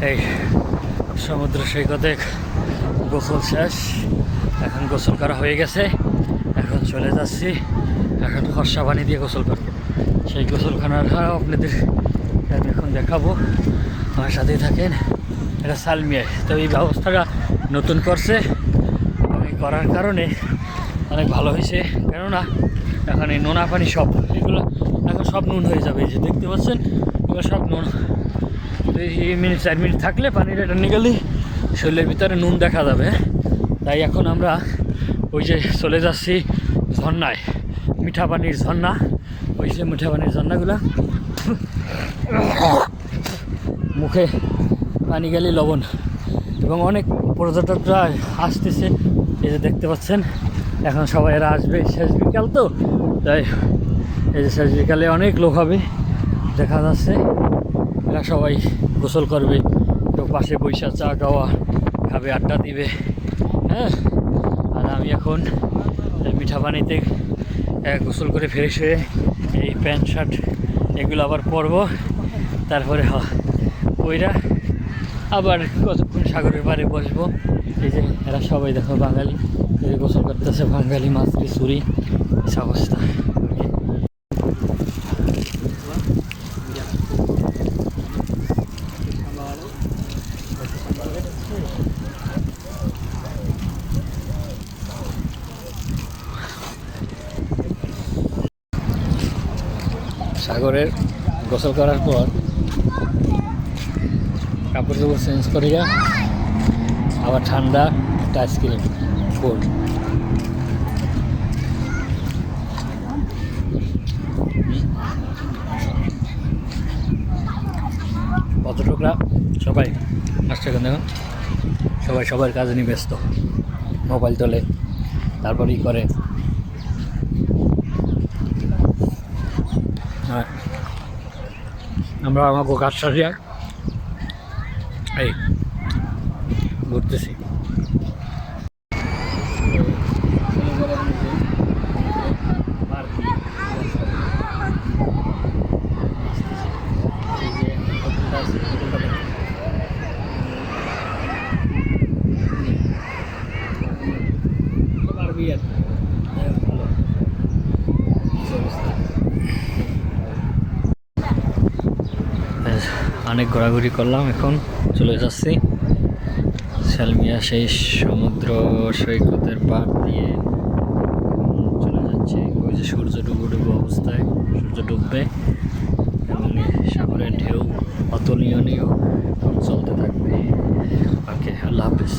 এই সমুদ্র সৈকতে গোসল শেষ, এখন গোসল করা হয়ে গেছে। এখন চলে যাচ্ছি, এখন ফর্সা পানি দিয়ে গোসল করব। সেই গোসলখানাটা আপনাদের আমি এখন দেখাবো, আমার সাথেই থাকেন। এটা সালমিয়ায়, তো এই ব্যবস্থাটা নতুন করছে এবং এই করার কারণে অনেক ভালো হয়েছে। কেননা এখন এই নোনা পানি সব এগুলো এখন সব নুন হয়ে যাবে। এই যে দেখতে পাচ্ছেন এগুলো সব নুন। এই মিনিট 4 মিনিট থাকলে পানিটা টেনে গেলেই শরীরের ভিতরে নুন দেখা যাবে। তাই এখন আমরা ওই যে চলে যাচ্ছি ঝর্ণায়, মিঠা পানির ঝর্ণা। ওই যে মিঠা পানির ঝর্ণাগুলো মুখে পানি গেলে লবণ, এবং অনেক পর্যটকরা আসতেছে। এই যে দেখতে পাচ্ছেন এখন সবাই এরা আসবে, শেষ বিকাল তো, তাই এই যে শেষ বিকালে অনেক লোক হবে দেখা যাচ্ছে। এরা সবাই গোসল করবে, কেউ পাশে বৈশা চা খাওয়া খাবে, আড্ডা দিবে। হ্যাঁ, আর আমি এখন মিঠা পানিতে গোসল করে ফ্রেশ হয়ে এই প্যান্ট শার্ট এগুলো আবার পরবো। তারপরে ওইরা আবার কতক্ষণ সাগরের পাড়ে বসবো। এই যে এরা সবাই দেখো বাঙালি, এই গোসল করতেছে, বাঙালি মাছরি চুরি অবস্থা। সাগরের গোসল করার পর কাপড় চোপড় চেঞ্জ করিয়া আবার ঠান্ডা একটা আইসক্রিম কোল্ড। পর্যটকরা সবাই আসছে, এখন দেখুন সবাই সবার কাজে নিয়ে ব্যস্ত, মোবাইল তোলে, তারপরেই করে। আমরা আমাকে কাজ সারিয়া এই ঘুরতেছি। অনেক ঘোরাঘুরি করলাম, এখন চলে যাচ্ছি সালমিয়া সেই সমুদ্র সৈকতের পাড় দিয়ে চলে যাচ্ছে। ওই যে সূর্য ডুবো ডুবো অবস্থায়, সূর্য ডুববে এবং সাগরের ঢেউ অতুলনীয় চলতে থাকবে। ওকে, আল্লাহ হাফেজ।